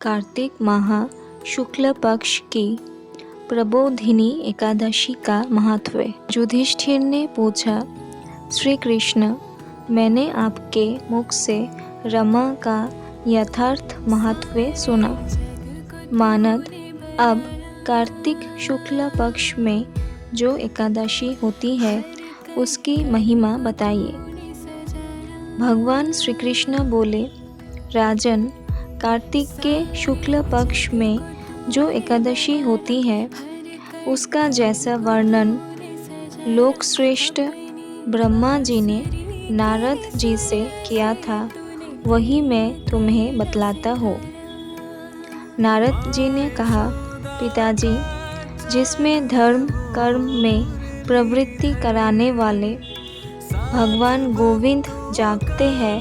कार्तिक माह शुक्ल पक्ष की प्रबोधिनी एकादशी का महत्व। युधिष्ठिर ने पूछा, श्री कृष्ण, मैंने आपके मुख से रमा का यथार्थ महत्व सुना। मानद, अब कार्तिक शुक्ल पक्ष में जो एकादशी होती है उसकी महिमा बताइए। भगवान श्री कृष्ण बोले, राजन, कार्तिक के शुक्ल पक्ष में जो एकादशी होती है उसका जैसा वर्णन लोकश्रेष्ठ ब्रह्मा जी ने नारद जी से किया था वही मैं तुम्हें बतलाता हूँ। नारद जी ने कहा, पिताजी, जिसमें धर्म कर्म में प्रवृत्ति कराने वाले भगवान गोविंद जागते हैं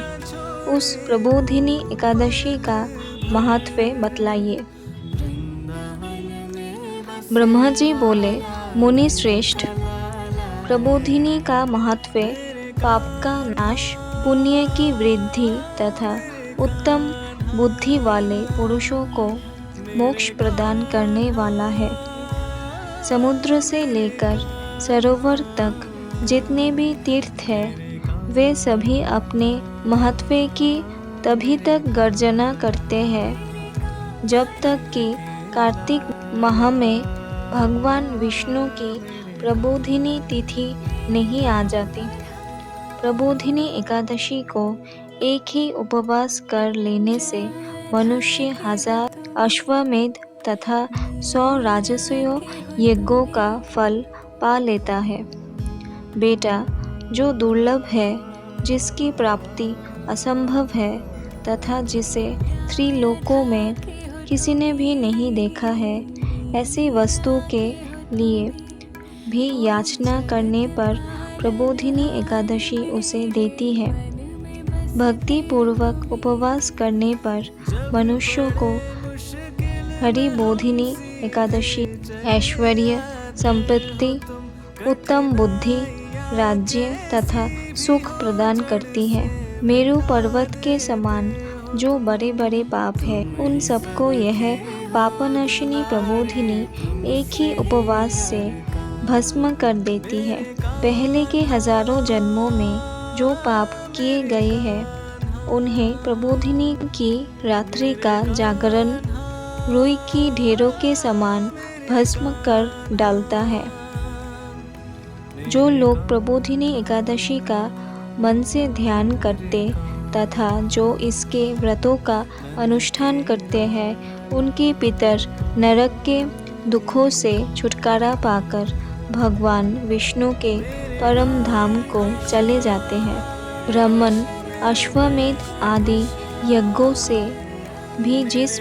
उस प्रबोधिनी एकादशी का महत्व बतलाइए। ब्रह्मा जी बोले, मुनि श्रेष्ठ, प्रबोधिनी का महत्व पाप का नाश, पुण्य की वृद्धि तथा उत्तम बुद्धि वाले पुरुषों को मोक्ष प्रदान करने वाला है। समुद्र से लेकर सरोवर तक जितने भी तीर्थ हैं वे सभी अपने महत्व की तभी तक गर्जना करते हैं जब तक कि कार्तिक माह में भगवान विष्णु की प्रबोधिनी तिथि नहीं आ जाती। प्रबोधिनी एकादशी को एक ही उपवास कर लेने से मनुष्य 1000 अश्वमेध तथा 100 राजसूय यज्ञों का फल पा लेता है। बेटा, जो दुर्लभ है, जिसकी प्राप्ति असंभव है तथा जिसे त्रिलोकों में किसी ने भी नहीं देखा है, ऐसी वस्तु के लिए भी याचना करने पर प्रबोधिनी एकादशी उसे देती है। भक्ति पूर्वक उपवास करने पर मनुष्यों को हरिबोधिनी एकादशी ऐश्वर्य, संपत्ति, उत्तम बुद्धि, राज्य तथा सुख प्रदान करती है। मेरु पर्वत के समान जो बड़े बड़े पाप है उन सबको यह पापनाशिनी प्रबोधिनी एक ही उपवास से भस्म कर देती है। पहले के हजारों जन्मों में जो पाप किए गए हैं उन्हें प्रबोधिनी की रात्रि का जागरण रुई की ढेरों के समान भस्म कर डालता है। जो लोग प्रबोधिनी एकादशी का मन से ध्यान करते तथा जो इसके व्रतों का अनुष्ठान करते हैं उनके पितर नरक के दुखों से छुटकारा पाकर भगवान विष्णु के परम धाम को चले जाते हैं। ब्राह्मण, अश्वमेध आदि यज्ञों से भी जिस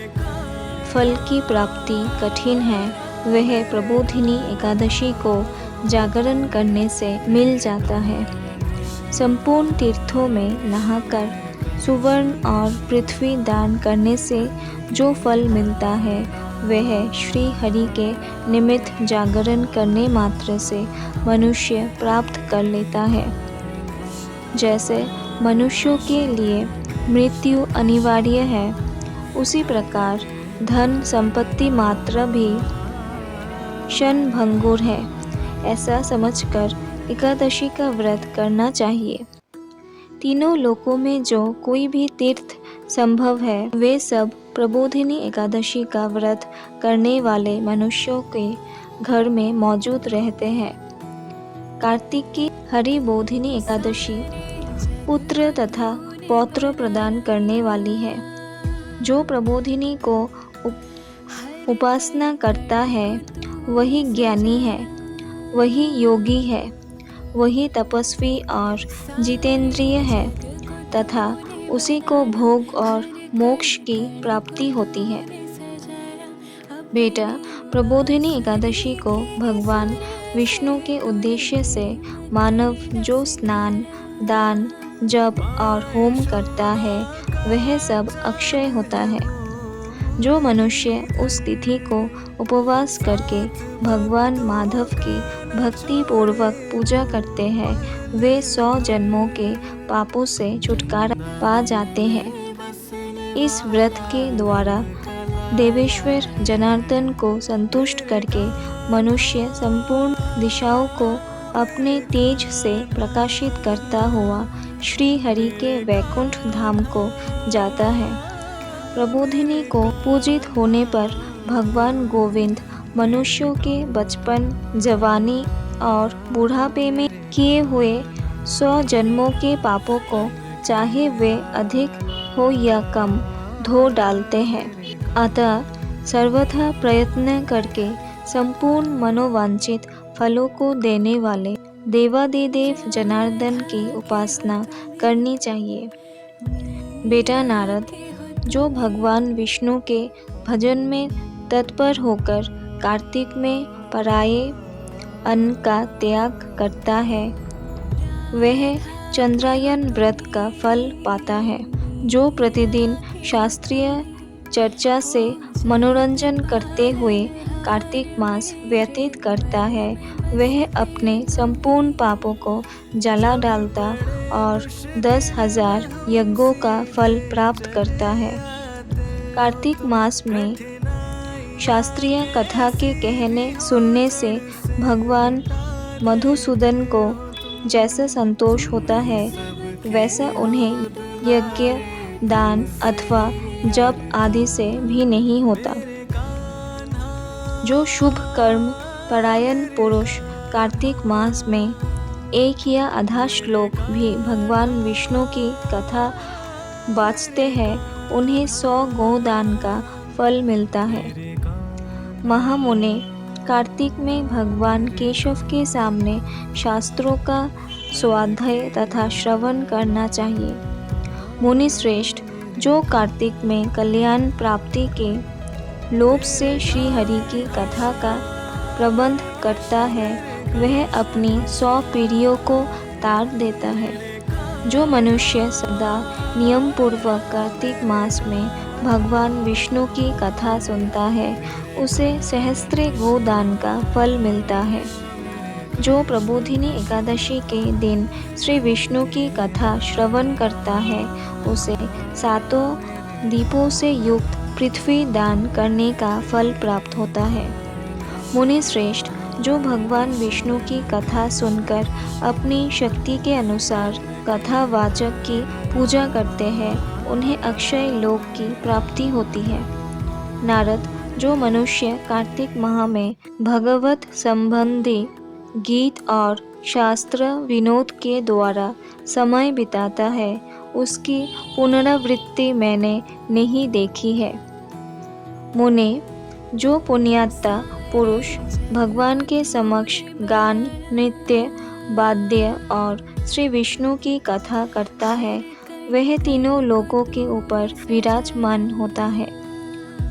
फल की प्राप्ति कठिन है वह प्रबोधिनी एकादशी को जागरण करने से मिल जाता है। संपूर्ण तीर्थों में नहाकर सुवर्ण और पृथ्वी दान करने से जो फल मिलता है वह श्री हरि के निमित्त जागरण करने मात्र से मनुष्य प्राप्त कर लेता है। जैसे मनुष्यों के लिए मृत्यु अनिवार्य है, उसी प्रकार धन संपत्ति मात्र भी क्षणभंगुर है। ऐसा समझकर एकादशी का व्रत करना चाहिए। तीनों लोकों में जो कोई भी तीर्थ संभव है वे सब प्रबोधिनी एकादशी का व्रत करने वाले मनुष्यों के घर में मौजूद रहते हैं। कार्तिक की हरिबोधिनी एकादशी पुत्र तथा पौत्र प्रदान करने वाली है। जो प्रबोधिनी को उपासना करता है वही ज्ञानी है, वही योगी है, वही तपस्वी और जितेंद्रिय है तथा उसी को भोग और मोक्ष की प्राप्ति होती है। बेटा, प्रबोधिनी एकादशी को भगवान विष्णु के उद्देश्य से मानव जो स्नान, दान, जप और होम करता है वह सब अक्षय होता है। जो मनुष्य उस तिथि को उपवास करके भगवान माधव की भक्ति पूर्वक पूजा करते हैं वे 100 जन्मों के पापों से छुटकारा पा जाते हैं। इस व्रत के द्वारा देवेश्वर जनार्दन को संतुष्ट करके मनुष्य संपूर्ण दिशाओं को अपने तेज से प्रकाशित करता हुआ श्री हरि के वैकुंठ धाम को जाता है। प्रबोधिनी को पूजित होने पर भगवान गोविंद मनुष्यों के बचपन, जवानी और बुढ़ापे में किए हुए 100 जन्मों के पापों को, चाहे वे अधिक हो या कम, धो डालते हैं। अतः सर्वथा प्रयत्न करके संपूर्ण मनोवांछित फलों को देने वाले देवादिदेव जनार्दन की उपासना करनी चाहिए। बेटा नारद, जो भगवान विष्णु के भजन में तत्पर होकर कार्तिक में पराये अन्न का त्याग करता है, वह चंद्रायन व्रत का फल पाता है। जो प्रतिदिन शास्त्रीय चर्चा से मनोरंजन करते हुए कार्तिक मास व्यतीत करता है, वह अपने संपूर्ण पापों को जला डालता और 10,000 यज्ञों का फल प्राप्त करता है। कार्तिक मास में शास्त्रीय कथा के कहने सुनने से भगवान मधुसूदन को जैसा संतोष होता है, वैसा उन्हें यज्ञ, दान अथवा जप आदि से भी नहीं होता। जो शुभ कर्म परायण पुरुष कार्तिक मास में एक या आधा श्लोक भी भगवान विष्णु की कथा वाचते हैं, उन्हें 100 गोदान का फल मिलता है। महामुने, कार्तिक में भगवान केशव के सामने शास्त्रों का स्वाध्याय तथा श्रवण करना चाहिए। मुनि श्रेष्ठ, जो कार्तिक में कल्याण प्राप्ति के लोभ से श्री हरि की कथा का प्रबंध करता है, वह अपनी 100 पीढ़ियों को तार देता है। जो मनुष्य सदा नियम पूर्वक कार्तिक मास में भगवान विष्णु की कथा सुनता है, उसे सहस्त्र गोदान का फल मिलता है। जो प्रबोधिनी एकादशी के दिन श्री विष्णु की कथा श्रवण करता है, उसे 7 दीपों से युक्त पृथ्वी दान करने का फल प्राप्त होता है। मुनि श्रेष्ठ, जो भगवान विष्णु की कथा सुनकर अपनी शक्ति के अनुसार कथावाचक की पूजा करते हैं, उन्हें अक्षय लोक की प्राप्ति होती है। नारद, जो मनुष्य कार्तिक माह में भगवत संबंधी गीत और शास्त्र विनोद के द्वारा समय बिताता है, उसकी पुनरावृत्ति मैंने नहीं देखी है। मुने, जो पुण्यात्मा पुरुष भगवान के समक्ष गान, नृत्य, वाद्य और श्री विष्णु की कथा करता है, वह तीनों लोकों के ऊपर विराजमान होता है।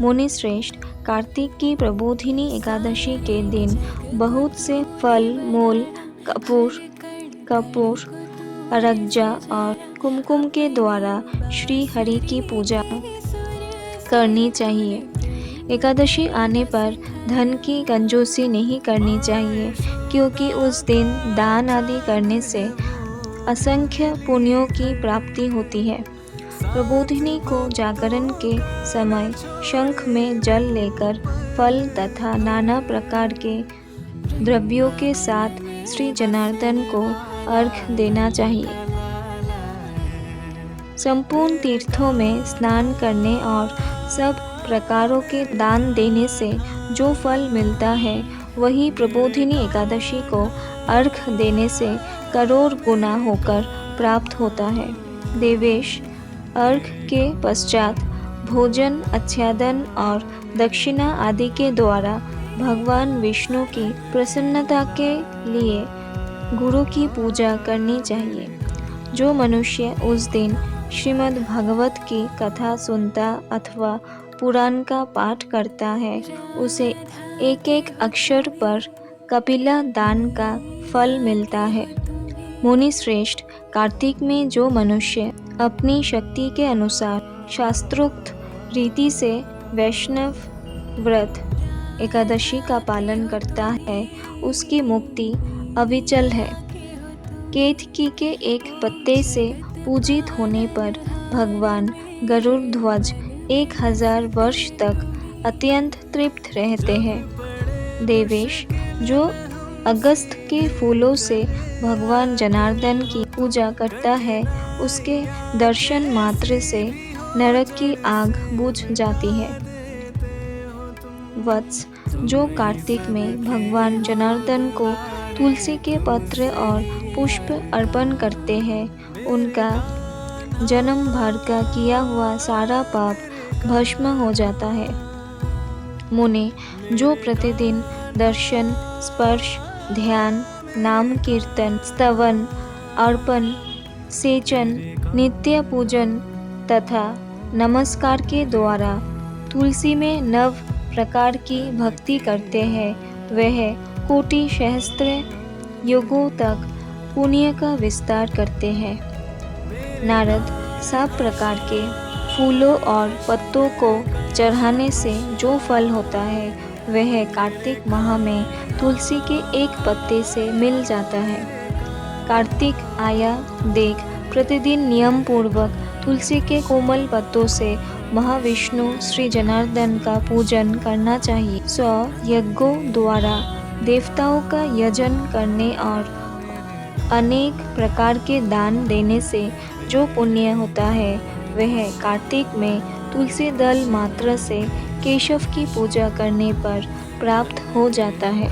मुनि श्रेष्ठ, कार्तिक की प्रबोधिनी एकादशी के दिन बहुत से फल, मूल, कपूर, अरग्जा और कुमकुम के द्वारा श्री हरि की पूजा करनी चाहिए। एकादशी आने पर धन की कंजूसी नहीं करनी चाहिए, क्योंकि उस दिन दान आदि करने से असंख्य पुण्यों की प्राप्ति होती है। प्रबोधिनी को जागरण के समय शंख में जल लेकर फल तथा नाना प्रकार के द्रव्यों के साथ श्री जनार्दन को अर्घ्य देना चाहिए। संपूर्ण तीर्थों में स्नान करने और सब प्रकारों के दान देने से जो फल मिलता है, वही प्रबोधिनी एकादशी को अर्घ्य देने से करोड़ गुना होकर प्राप्त होता है। देवेश, अर्घ्य के पश्चात भोजन, आच्छादन और दक्षिणा आदि के द्वारा भगवान विष्णु की प्रसन्नता के लिए गुरु की पूजा करनी चाहिए। जो मनुष्य उस दिन श्रीमद् भागवत की कथा सुनता अथवा पुराण का पाठ करता है, उसे एक एक अक्षर पर कपिला दान का फल मिलता है। मुनि श्रेष्ठ, कार्तिक में जो मनुष्य अपनी शक्ति के अनुसार शास्त्रोक्त रीति से वैष्णव व्रत एकादशी का पालन करता है, उसकी मुक्ति अविचल है। केतकी के एक पत्ते से पूजित होने पर भगवान गरुड़ ध्वज 1000 वर्ष तक अत्यंत तृप्त रहते हैं। देवेश जो अगस्त के फूलों से भगवान जनार्दन की पूजा करता है, उसके दर्शन मात्र से नरक की आग बुझ जाती है। वत्स जो कार्तिक में भगवान जनार्दन को तुलसी के पत्र और पुष्प अर्पण करते हैं, उनका जन्म भर का किया हुआ सारा पाप भस्म हो जाता है। मुने जो प्रतिदिन दर्शन, स्पर्श, ध्यान, नाम कीर्तन, स्तवन, अर्पण, सेचन, नित्य पूजन तथा नमस्कार के द्वारा तुलसी में नव प्रकार की भक्ति करते हैं, वह कोटि सहस्त्र युगों तक पुण्य का विस्तार करते हैं। नारद 7 प्रकार के फूलों और पत्तों को चढ़ाने से जो फल होता है, वह कार्तिक माह में तुलसी के एक पत्ते से मिल जाता है। कार्तिक आया देख प्रतिदिन नियम पूर्वक तुलसी के कोमल पत्तों से महाविष्णु श्री जनार्दन का पूजन करना चाहिए। 100 यज्ञों द्वारा देवताओं का यजन करने और अनेक प्रकार के दान देने से जो पुण्य होता है, वह कार्तिक में तुलसी दल मात्र से केशव की पूजा करने पर प्राप्त हो जाता है।